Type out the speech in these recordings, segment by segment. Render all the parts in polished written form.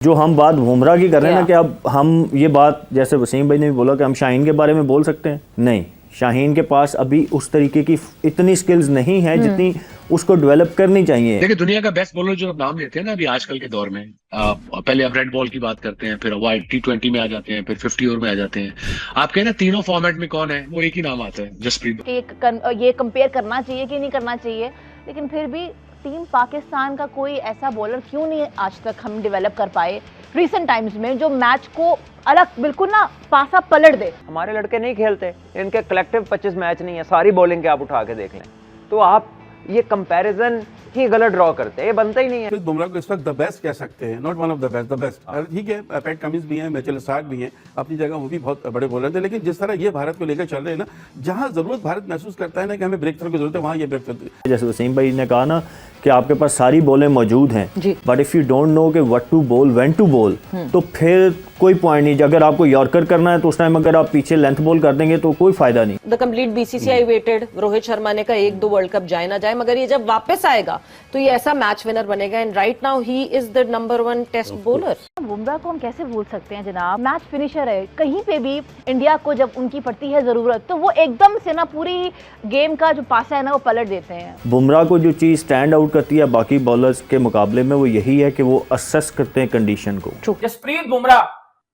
जो हम बात बुमराह की कर रहे हैं ना कि अब हम ये बात जैसे वसीम भाई ने भी बोला कि हम शाहीन के बारे में बोल सकते हैं, नहीं, शाहीन के पास अभी उस तरीके की इतनी स्किल्स नहीं है जितनी उसको डेवलप करनी चाहिए। देखिए दुनिया का बेस्ट बॉलर जो आप नाम लेते हैं ना अभी आजकल के दौर में, पहले आप रेड बॉल की बात करते हैं, फिर वाइड T20 में आ जाते हैं, फिर 50 ओवर में आ जाते हैं। आपके ना तीनों फॉर्मेट में कौन है, वो एक ही नाम आता है, जसप्रीत। ये कंपेयर करना चाहिए कि नहीं करना चाहिए, लेकिन फिर भी टीम पाकिस्तान का कोई ऐसा बॉलर क्यों नहीं आज तक हम डेवलप कर पाए रिसेंट टाइम्स में जो मैच को अलग बिल्कुल ना पासा पलट दे। हमारे लड़के नहीं खेलते, इनके कलेक्टिव 25 मैच नहीं है, सारी बॉलिंग के आप उठा के देख लें, तो आप ये कंपैरिजन ही गलत ड्रॉ करते हैं, ये बनता ही नहीं है। बुमराह को इस वक्त द बेस्ट कह सकते हैं, not one of the best, the best. ठीक है, पैट कमिंस भी हैं, मिचेल स्टार्क भी हैं, अपनी जगह वो भी बहुत बड़े बॉलर थे, लेकिन जिस तरह ये भारत को लेकर चल रहे हैं ना, जहां जरूरत भारत महसूस करता है ना कि हमें ब्रेक थ्रू की जरूरत है, वहां ये ब्रेक थ्रू। जैसे वसीम भाई ने कहा ना कि आपके पास सारी बॉलें मौजूद हैं, but if you don't know कि व्हाट टू बोल, व्हेन टू बोल, तो फिर कोई पॉइंट नहीं। अगर आपको यॉर्कर करना है तो उस टाइम अगर आप पीछे लेंथ बॉल कर देंगे तो कोई फायदा नहीं। The complete BCCI vetted Rohit Sharma ने कहा 1-2 वर्ल्ड कप जाए ना जाए, मगर ये जब वापस आएगा तो ये ऐसा मैच विनर बनेगा, and right now he is the number 1 test bowler. Bumrah को हम कैसे भूल सकते हैं जनाब, मैच फिनिशर है। कहीं पे भी इंडिया को जब उनकी पड़ती है जरूरत तो वो एकदम से ना पूरी गेम का जो पासा है ना वो पलट देते हैं। बुमराह को जो चीज़ स्टैंड आउट करती है बाकी बॉलर्स के मुकाबले में वो यही है कि वो असेस करते हैं कंडीशन को। जसप्रीत बुमराह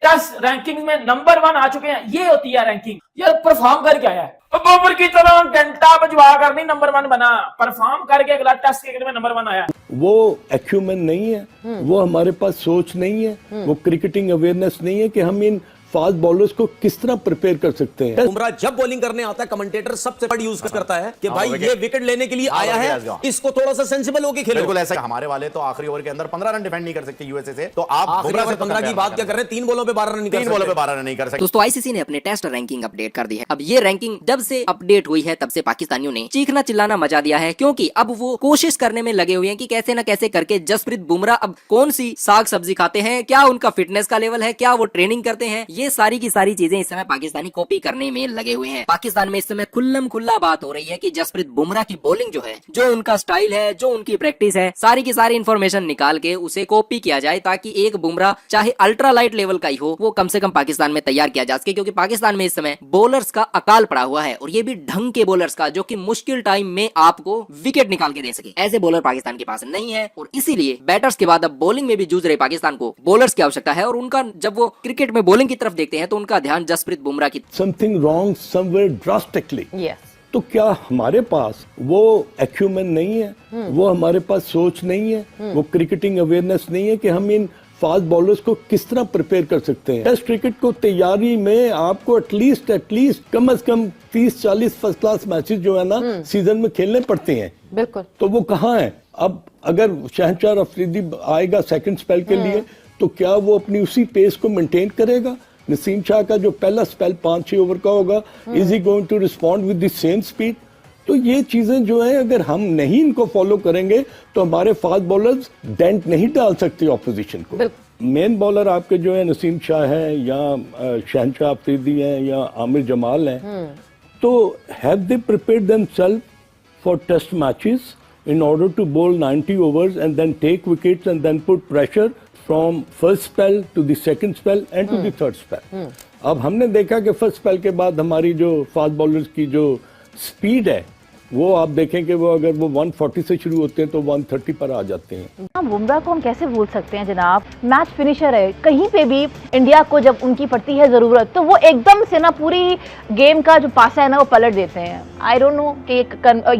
टेस्ट रैंकिंग में नंबर 1 आ चुके हैं, ये होती है रैंकिंग। यार परफॉर्म करके आया है, बबर की तरह घंटा बजवा कर नहीं नंबर 1 बना, परफॉर्म करके अगला टेस्ट क्रिकेट में नंबर 1 आया। वो एक्यूमेन नहीं है, वो हमारे पास सोच नहीं है, वो क्रिकेटिंग अवेयरनेस नहीं है कि हम इन फास्ट बॉलर्स को किस तरह प्रिपेयर कर सकते हैं। बुमराह जब बॉलिंग करने आता है कमेंटेटर सबसे बड़ा यूज करता है कि भाई ये विकेट लेने के लिए आया है, इसको थोड़ा सा सेंसिबल होकर खेलो। बिल्कुल ऐसा। हमारे वाले तो आखिरी ओवर के अंदर 15 रन डिफेंड नहीं कर सकते यूएसए से, तो आप बुमराह से 15 की बात क्या कर रहे हैं, 3 बॉलों पे 12 रन नहीं कर सकते। 3 बॉलों पे 12 रन नहीं कर सकते। दोस्तों आईसीसी ने अपने टेस्ट रैंकिंग अपडेट कर दी है। अब ये रैंकिंग जब से अपडेट हुई है तब से पाकिस्तानियों ने चीखना चिल्लाना मचा दिया है, क्योंकि अब वो कोशिश करने में लगे हुए हैं कि कैसे न कैसे करके जसप्रीत बुमराह अब कौन सी साग सब्जी खाते हैं, क्या उनका फिटनेस का लेवल है, क्या वो ट्रेनिंग करते हैं, ये सारी की सारी चीजें इस समय पाकिस्तानी कॉपी करने में लगे हुए हैं। पाकिस्तान में इस समय खुल्लम खुल्ला बात हो रही है कि जसप्रीत बुमराह की बॉलिंग जो है, जो उनका स्टाइल है, जो उनकी प्रैक्टिस है, सारी की सारी इन्फॉर्मेशन निकाल के उसे कॉपी किया जाए, ताकि एक बुमराह चाहे अल्ट्रा लाइट लेवल का ही हो वो कम से कम पाकिस्तान में तैयार किया जा सके। क्योंकि पाकिस्तान में इस समय बॉलर्स का अकाल पड़ा हुआ है, और ये भी ढंग के बॉलर्स का, जो कि मुश्किल टाइम में आपको विकेट निकाल के दे सके। ऐसे बॉलर पाकिस्तान के पास नहीं है, और इसीलिए बैटर्स के बाद अब बॉलिंग में भी जूझ रहे पाकिस्तान को बॉलर्स की आवश्यकता है। और उनका जब वो क्रिकेट में बॉलिंग की तरफ देखते हैं तो उनका ध्यान जसप्रीत बुमराह की समथिंग रॉन्ग समवेयर ड्रास्टिकली। तो क्या हमारे पास वो एक्यूमेन नहीं है, वो हमारे पास सोच नहीं है, वो क्रिकेटिंग अवेयरनेस नहीं है कि हम इन फास्ट बॉलर्स को किस तरह प्रिपेयर कर सकते हैं। टेस्ट क्रिकेट को तैयारी में आपको एटलीस्ट कम से कम 30-40 फर्स्ट क्लास मैचेस जो है ना सीजन में खेलने पड़ते हैं। बिल्कुल। तो वो कहाँ है? अब अगर शहनशाह अफरीदी आएगा सेकंड स्पेल के लिए, तो क्या वो अपनी उसी पेस को मेंटेन करेगा? नसीम शाह का जो पहला स्पेल 5-6 ओवर का होगा, is he going to respond with the same speed? तो ये चीजें जो है अगर हम नहीं इनको फॉलो करेंगे तो हमारे फास्ट बॉलर्स डेंट नहीं डाल सकते ऑपोजिशन को। मेन बॉलर आपके जो है नसीम शाह है या शहनशाह अफरीदी हैं या आमिर जमाल हैं, तो have they prepared themselves for test matches in order to bowl 90 overs and then take wickets and then put pressure from first spell to the second spell and to the third spell. अब हमने देखा कि first spell के बाद हमारी जो fast bowlers की जो स्पीड है वो आप देखें कि वो अगर वो 140 से शुरू होते हैं तो 130 पर आ जाते हैं। बुमराह को हम कैसे भूल सकते हैं जनाब, मैच फिनिशर है। कहीं पे भी इंडिया को जब उनकी पड़ती है जरूरत तो वो एकदम से ना पूरी गेम का जो पासा है ना वो पलट देते हैं। आई डोंट नो कि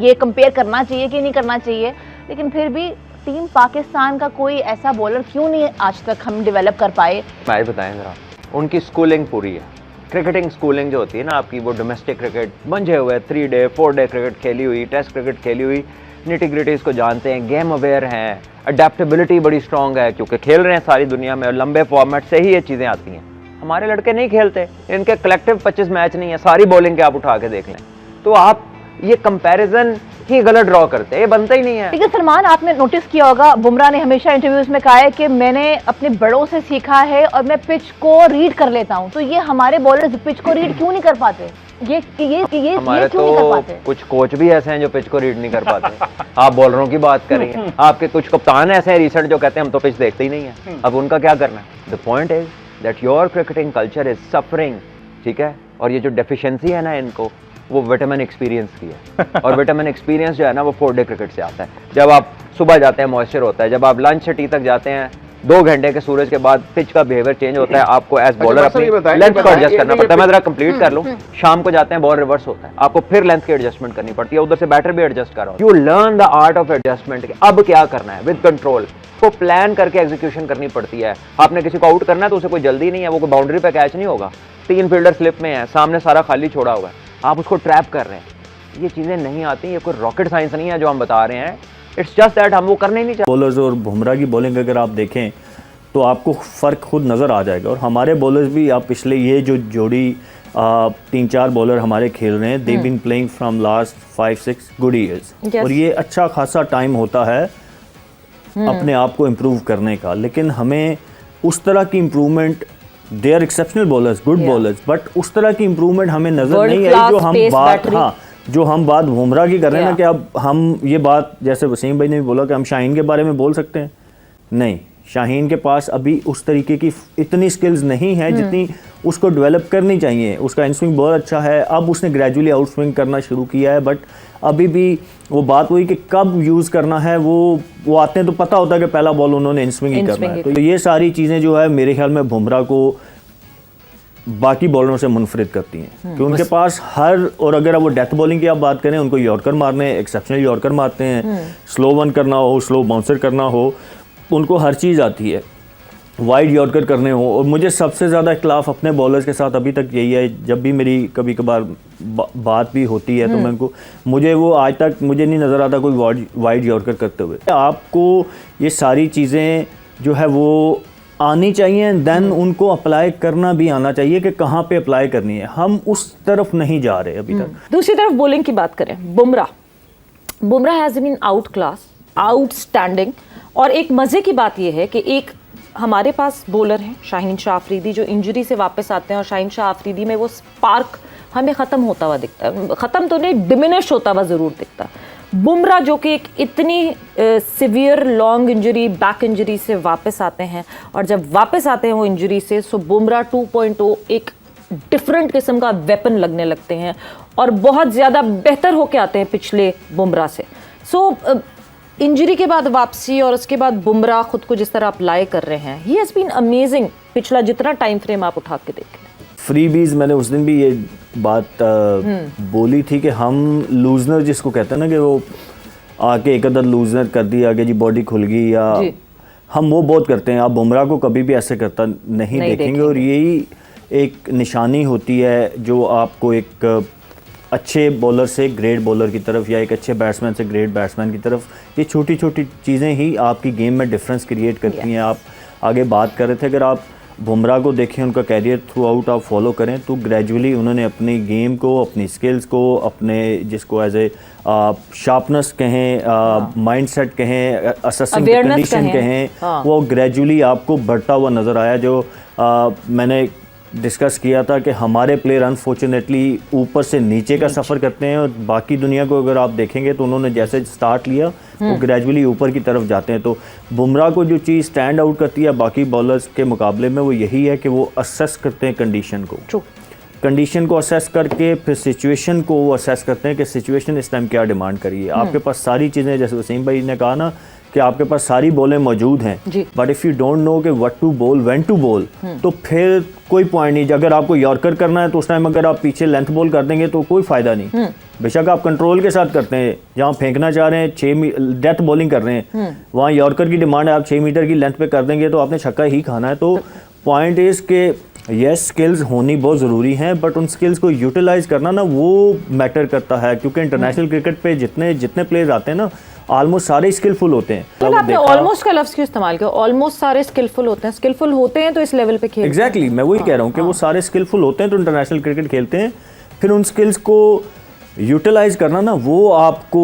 ये कंपेयर करना चाहिए कि नहीं करना चाहिए, लेकिन फिर भी टीम पाकिस्तान का कोई ऐसा बॉलर क्यों नहीं आज तक हम डेवलप कर पाए। मैं बताएं जरा, उनकी स्कूलिंग पूरी है, क्रिकेटिंग स्कूलिंग जो होती है ना आपकी, वो डोमेस्टिक क्रिकेट बंझे हुए 3 डे 4 डे क्रिकेट खेली हुई, टेस्ट क्रिकेट खेली हुई, निटी-ग्रिटीज़ को जानते हैं, गेम अवेयर हैं, अडेप्टेबिलिटी बड़ी स्ट्रॉन्ग है क्योंकि खेल रहे हैं सारी दुनिया में और लंबे फॉर्मेट से ही ये चीज़ें आती हैं। हमारे लड़के नहीं खेलते, इनके कलेक्टिव 25 मैच नहीं है, सारी बॉलिंग के आप उठा के देख लें, तो आप ये कंपैरिजन ही गलत ड्रॉ करते हैं, ये बनता ही नहीं है। लेकिन सलमान, आपने नोटिस किया होगा बुमराह ने हमेशा इंटरव्यूज में कहा है कि मैंने अपने बड़ों से सीखा है और मैं पिच को रीड कर लेता हूं। तो ये हमारे बॉलर्स पिच को रीड क्यों नहीं कर पाते? ये हमारे क्यों नहीं कर पाते? कुछ कोच भी ऐसे हैं जो पिच को रीड नहीं कर पाते। आप बॉलरों की बात करेंगे, आपके कुछ कप्तान ऐसे हैं रिसेंट जो कहते हैं हम तो पिच देखते ही नहीं है। अब उनका क्या करना है? The point is that your cricketing culture is suffering, ठीक है। और ये जो डेफिशिएंसी है ना इनको, वो विटामिन एक्सपीरियंस की है। और विटामिन एक्सपीरियंस जो है ना वो 4 डे क्रिकेट से आता है। जब आप सुबह जाते हैं मॉइस्चर होता है, जब आप लंच से टी तक जाते हैं 2 घंटे के सूरज के बाद पिच का बिहेवियर चेंज होता है, आपको एज बॉलर अपनी लेंथ को एडजस्ट करना पड़ता है। मैं जरा कंप्लीट कर लूं। शाम को जाते हैं बॉल रिवर्स होता है, आपको फिर लेंथ की एडजस्टमेंट करनी पड़ती है, उधर से बैटर भी एडजस्ट कर रहा हो। You learn the art of adjustment. अब क्या करना है विद कंट्रोल, को प्लान करके एग्जीक्यूशन करनी पड़ती है। आपने किसी को आउट करना है तो उसे कोई जल्दी नहीं है, वो कोई बाउंड्री पे कैच नहीं होगा। 3 फील्डर स्लिप में है, सामने सारा खाली छोड़ा हुआ है, आप उसको ट्रैप कर रहे हैं। ये चीजें नहीं आती, ये कोई रॉकेट साइंस नहीं है जो हम बता रहे हैं। इट्स जस्ट दैट हम वो करने नहीं चाहते। बॉलर्स और बुमराह की बॉलिंग अगर आप देखें तो आपको फ़र्क खुद नज़र आ जाएगा। और हमारे बॉलर्स भी, आप पिछले ये जो जोड़ी 3-4 बॉलर हमारे खेल रहे हैं, they been playing from last 5-6 good years. और ये अच्छा खासा टाइम होता है अपने आप को इम्प्रूव करने का। लेकिन हमें उस तरह की improvement, they are exceptional bowlers, good bowlers, but उस तरह की इम्प्रूवमेंट हमें नज़र नहीं आई जो हम बात बुमराह की कर रहे हैं ना। कि अब हम ये बात, जैसे वसीम भाई ने भी बोला कि हम शाहीन के बारे में बोल सकते हैं, नहीं, शाहीन के पास अभी उस तरीके की इतनी स्किल्स नहीं है जितनी उसको डेवलप करनी चाहिए। उसका इन स्विंग बहुत अच्छा है, अब उसने ग्रेजुअली आउट स्विंग करना शुरू किया है, बट अभी भी वो बात हुई कि कब यूज़ करना है। वो आते हैं तो पता होता है कि पहला बॉल उन्होंने इन स्विंग ही करना है। तो ये सारी चीज़ें जो है मेरे ख्याल में बुमराह को बाकी बॉलरों से मुनफरिद करती हैं कि उनके पास और अगर वो डेथ बॉलिंग की आप बात करें, उनको यॉर्कर मारने, एक्सेप्शनल यॉर्कर मारते हैं, स्लो वन करना हो, स्लो बाउंसर करना हो, उनको हर चीज़ आती है, वाइड यॉर्कर करने हो। और मुझे सबसे ज़्यादा इख्लाफ अपने बॉलर्स के साथ अभी तक यही है, जब भी मेरी कभी कभार बात भी होती है तो मैं उनको, मुझे वो आज तक मुझे नहीं नज़र आता कोई वाइड यॉर्कर करते हुए। आपको ये सारी चीज़ें जो है वो आनी चाहिए, देन उनको अप्लाई करना भी आना चाहिए कि कहाँ पे अप्लाई करनी है। हम उस तरफ नहीं जा रहे अभी तक। दूसरी तरफ बॉलिंग की बात करें, Bumrah has been outclass, outstanding. और एक मजे की बात यह है कि एक हमारे पास बॉलर हैं शाहीन शाह अफरीदी, जो इंजरी से वापस आते हैं और शाहीन शाह अफरीदी में वो स्पार्क हमें ख़त्म होता हुआ दिखता है, ख़त्म तो नहीं, डिमिनिश होता हुआ ज़रूर दिखता है। बुमराह जो कि एक इतनी severe long injury, back injury से वापस आते हैं, और जब वापस आते हैं वो इंजरी से, सो बुमराह 2.0 एक डिफरेंट किस्म का वेपन लगने लगते हैं और बहुत ज़्यादा बेहतर होके आते हैं पिछले बुमराह से। सो इंजरी के बाद वापसी और उसके बाद बुमराह खुद को जिस तरह अप्लाई कर रहे हैं, ही हैज़ बीन अमेजिंग। पिछला जितना टाइम फ्रेम आप उठा के देखें, फ्रीबीज, मैंने उस दिन भी ये बात बोली थी कि हम लूजनर जिसको कहते हैं ना, कि वो आके एक अदर लूजनर कर दिया, आगे जी बॉडी खुल गई, या हम वो बहुत करते हैं। आप बुमराह को कभी भी ऐसे करता नहीं देखेंगे। और यही एक निशानी होती है जो आपको एक अच्छे बॉलर से ग्रेट बॉलर की तरफ, या एक अच्छे बैट्समैन से ग्रेट बैट्समैन की तरफ, ये छोटी छोटी चीज़ें ही आपकी गेम में डिफरेंस क्रिएट करती हैं। आप आगे बात कर रहे थे, अगर आप बुमराह को देखें, उनका कैरियर थ्रू आउट आप फॉलो करें, तो ग्रेजुअली उन्होंने अपनी गेम को, अपनी स्किल्स को, अपने जिसको एज ए शार्पनेस कहें, माइंडसेट कहें, असेसिंग कंडीशन कहें, वो ग्रेजुअली आपको बढ़ता हुआ नज़र आया। जो मैंने डिस्कस किया था कि हमारे प्लेयर अनफॉर्चुनेटली ऊपर से नीचे का सफ़र करते हैं, और बाकी दुनिया को अगर आप देखेंगे तो उन्होंने जैसे स्टार्ट लिया वो ग्रेजुअली ऊपर की तरफ जाते हैं। तो बुमराह को जो चीज़ स्टैंड आउट करती है बाकी बॉलर्स के मुकाबले में, वो यही है कि वो असेस करते हैं कंडीशन को असेस करके फिर सिचुएशन को वो असेस करते हैं कि सिचुएशन इस टाइम क्या डिमांड करिए। आपके पास सारी चीज़ें, जैसे वसीम भाई ने कहा ना कि आपके पास सारी बॉलें मौजूद हैं, but if you don't know कि व्हाट टू बोल, व्हेन टू बोल, तो फिर कोई पॉइंट नहीं। अगर आपको यॉर्कर करना है तो उस टाइम अगर आप पीछे लेंथ बॉल कर देंगे तो कोई फ़ायदा नहीं। बेशक आप कंट्रोल के साथ करते हैं, जहाँ फेंकना चाह रहे हैं 6 डेथ बॉलिंग कर रहे हैं, वहाँ यॉर्कर की डिमांड है, आप 6 मीटर की लेंथ पे कर देंगे तो आपने छक्का ही खाना है। तो पॉइंट इज़ के यस, स्किल्स होनी बहुत ज़रूरी हैं, बट उन स्किल्स को यूटिलाइज करना ना वो मैटर करता है, क्योंकि इंटरनेशनल क्रिकेट पे जितने प्लेयर्स आते हैं ना, ऑलमोस्ट सारे स्किलफुल होते हैं। तो आपने ऑलमोस्ट का लफ्ज़ क्यों इस्तेमाल किया? ऑलमोस्ट सारे स्किलफुल होते हैं, स्किलफुल होते हैं तो इस लेवल पे खेलते हैं। एग्जैक्टली, मैं वही कह रहा हूँ कि वो सारे स्किलफुल होते हैं तो इंटरनेशनल क्रिकेट खेलते हैं। फिर उन स्किल्स को यूटिलाइज करना ना वो आपको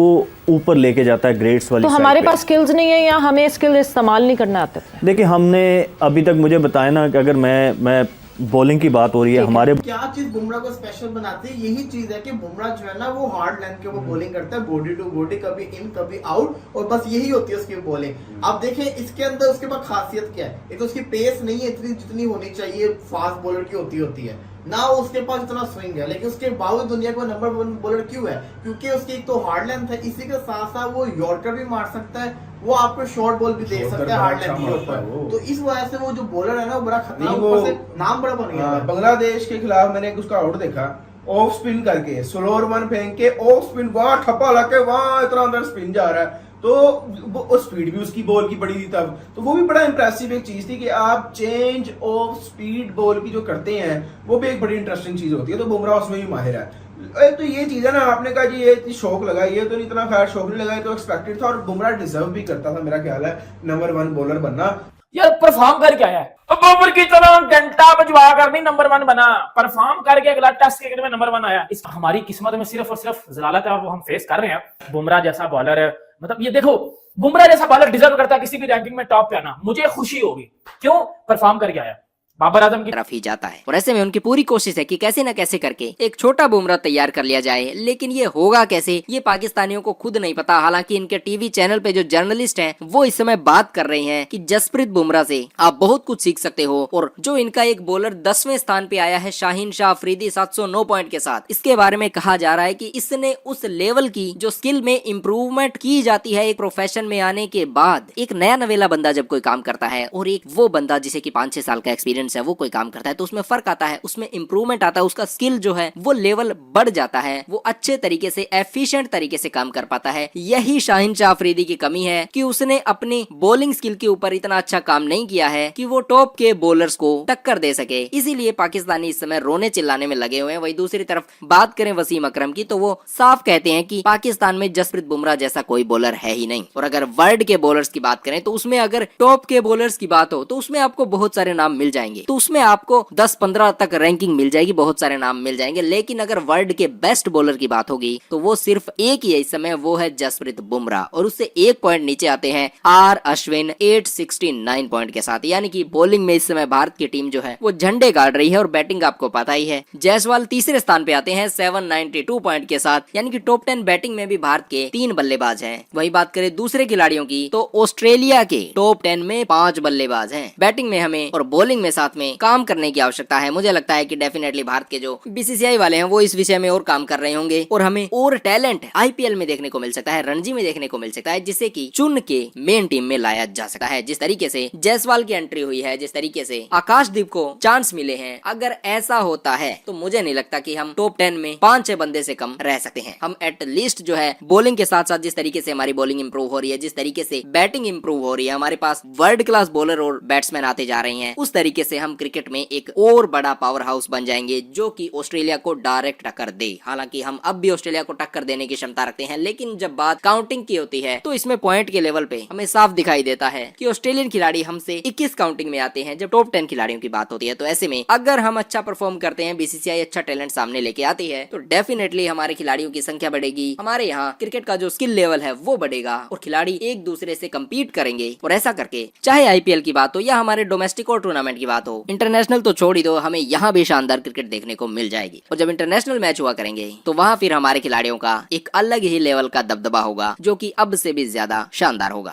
ऊपर लेके जाता है ग्रेड्स वाली तो साइड हमारे पे। पास स्किल्स नहीं है या हमें स्किल इस्तेमाल नहीं करना आते? देखिए हमने अभी तक, मुझे बताया ना कि अगर मैं बॉलिंग की बात हो रही है हमारे, क्या चीज बुमराह को स्पेशल बनाती है, यही चीज है कि बुमराह जो है ना वो हार्ड लेंथ के ऊपर बॉलिंग करता है, बॉडी टू बॉडी, कभी इन कभी आउट, और बस यही होती है उसकी बॉलिंग। अब देखें इसके अंदर उसके पास खासियत क्या है, एक तो उसकी पेस नहीं है इतनी जितनी होनी चाहिए फास्ट बॉलर की होती है ना, उसके पास इतना स्विंग है, लेकिन उसके बावजूद दुनिया का नंबर 1 बॉलर क्यों है? क्योंकि उसकी एक तो हार्ड लेंथ है, इसी के साथ साथ वो यॉर्कर भी मार सकता है, वो आपको शॉर्ट बॉल भी दे सकता है हार्ड लेंथ के ऊपर। तो इस वजह से वो जो बॉलर है ना वो बड़ा खतरनाक, ऊपर से नाम बड़ा बन गया है। बांग्लादेश के खिलाफ मैंने एक उसका आउट देखा, ऑफ स्पिन करके स्लोअर वन फेंक के ऑफ स्पिन, वहां ठप्पा लगे, वहां इतना अंदर स्पिन जा रहा है, तो स्पीड भी उसकी बॉल की बड़ी थी तब, तो वो भी बड़ा इंप्रेसिव एक चीज थी कि आप चेंज ऑफ स्पीड बॉल की जो करते हैं वो भी एक बड़ी इंटरेस्टिंग चीज होती है। तो बुमराह उसमें भी माहिर है। तो ये चीज है ना, आपने कहा जी ये इतनी शौक लगा, ये तो नहीं, इतना खैर शौक नहीं लगा, ये तो एक्सपेक्टेड था, और बुमराह डिजर्व भी करता था मेरा ख्याल है नंबर 1 बॉलर बनना। यार परफॉर्म करके आया है, अब बॉबर की तरह घंटा बजवा कर नहीं नंबर 1 बना, परफॉर्म करके अगला टेस्ट क्रिकेट में नंबर 1 आया। इस हमारी किस्मत में सिर्फ और सिर्फ जलालत है, वो हम फेस कर रहे हैं। बुमराह जैसा बॉलर है, मतलब ये देखो बुमराह जैसा बॉलर डिजर्व करता है किसी भी रैंकिंग में टॉप पे आना, मुझे खुशी होगी। क्यों? परफॉर्म करके आया, बाबर आजम की तरफ ही जाता है। और ऐसे में उनकी पूरी कोशिश है कि कैसे न कैसे करके एक छोटा बुमराह तैयार कर लिया जाए, लेकिन ये होगा कैसे ये पाकिस्तानियों को खुद नहीं पता। हालांकि इनके टीवी चैनल पे जो जर्नलिस्ट हैं वो इस समय बात कर रहे हैं कि जसप्रीत बुमराह से आप बहुत कुछ सीख सकते हो, और जो इनका एक बॉलर 10वें स्थान पे आया है शाहीन शाह अफरीदी 709 पॉइंट के साथ, इसके बारे में कहा जा रहा है कि इसने उस लेवल की जो स्किल में इम्प्रूवमेंट की जाती है एक प्रोफेशन में आने के बाद, एक नया नवेला बंदा जब कोई काम करता है और एक वो बंदा जिसे की 5-6 साल का एक्सपीरियंस है वो कोई काम करता है, तो उसमें फर्क आता है, उसमें इंप्रूवमेंट आता है, उसका स्किल जो है वो लेवल बढ़ जाता है, वो अच्छे तरीके से एफिशिएंट तरीके से काम कर पाता है। यही शाहीन शाह अफरीदी की कमी है कि उसने अपनी बॉलिंग स्किल के ऊपर इतना अच्छा काम नहीं किया है कि वो टॉप के बॉलर्स को टक्कर दे सके। इसीलिए पाकिस्तानी इस समय रोने चिल्लाने में लगे हुए हैं। वही दूसरी तरफ बात करें वसीम अकरम की, तो वो साफ कहते हैं कि पाकिस्तान में जसप्रीत बुमराह जैसा कोई बॉलर है ही नहीं। और अगर वर्ल्ड के बॉलर्स की बात करें तो उसमें अगर टॉप के बॉलर्स की बात हो तो उसमें आपको बहुत सारे नाम मिल जाएंगे, तो उसमें आपको 10-15 तक रैंकिंग मिल जाएगी, बहुत सारे नाम मिल जाएंगे। लेकिन अगर वर्ल्ड के बेस्ट बॉलर की बात होगी तो वो सिर्फ एक ही है इस समय, वो है जसप्रीत बुमराह, और उससे 1 पॉइंट नीचे आते हैं आर अश्विन 869 पॉइंट के साथ। यानी कि बॉलिंग में इस समय भारत की टीम जो है वो झंडे गाड़ रही है, और बैटिंग आपको पता ही है, जायसवाल तीसरे स्थान पे आते हैं 792 पॉइंट के साथ। यानी कि टॉप 10 बैटिंग में भी भारत के 3 बल्लेबाज हैं। वही बात करें दूसरे खिलाड़ियों की तो ऑस्ट्रेलिया के टॉप 10 में 5 बल्लेबाज हैं। बैटिंग में हमें और बॉलिंग में साथ में काम करने की आवश्यकता है। मुझे लगता है कि डेफिनेटली भारत के जो बीसीसीआई वाले हैं वो इस विषय में और काम कर रहे होंगे, और हमें और टैलेंट आईपीएल में देखने को मिल सकता है, रणजी में देखने को मिल सकता है, जिसे कि चुन के मेन टीम में लाया जा सकता है। जिस तरीके से जायसवाल की एंट्री हुई है, जिस तरीके से आकाशदीप को चांस मिले हैं, अगर ऐसा होता है तो मुझे नहीं लगता कि हम टॉप 10 में 5-6 बंदे से कम रह सकते हैं। हम एटलीस्ट जो है बॉलिंग के साथ साथ जिस तरीके से हमारी बॉलिंग इंप्रूव हो रही है, जिस तरीके से बैटिंग इंप्रूव हो रही है, हमारे पास वर्ल्ड क्लास बॉलर और बैट्समैन आते जा रहे हैं, उस तरीके से हम क्रिकेट में एक और बड़ा पावर हाउस बन जाएंगे जो कि ऑस्ट्रेलिया को डायरेक्ट टक्कर दे। हालांकि हम अब भी ऑस्ट्रेलिया को टक्कर देने की क्षमता रखते हैं, लेकिन जब बात काउंटिंग की होती है तो इसमें पॉइंट के लेवल पे हमें साफ दिखाई देता है कि ऑस्ट्रेलियन खिलाड़ी हमसे 21 काउंटिंग में आते हैं जब टॉप 10 खिलाड़ियों की बात होती है। तो ऐसे में अगर हम अच्छा परफॉर्म करते हैं, बीसीसीआई अच्छा टैलेंट सामने लेके आती है, तो डेफिनेटली हमारे खिलाड़ियों की संख्या बढ़ेगी, हमारे यहाँ क्रिकेट का जो स्किल लेवल है वो बढ़ेगा, और खिलाड़ी एक दूसरे से कम्पीट करेंगे। और ऐसा करके चाहे आईपीएल की बात हो या हमारे डोमेस्टिक और टूर्नामेंट की बात हो, इंटरनेशनल तो छोड़ ही दो, हमें यहाँ भी शानदार क्रिकेट देखने को मिल जाएगी। और जब इंटरनेशनल मैच हुआ करेंगे तो वहाँ फिर हमारे खिलाड़ियों का एक अलग ही लेवल का दबदबा होगा, जो कि अब से भी ज्यादा शानदार होगा।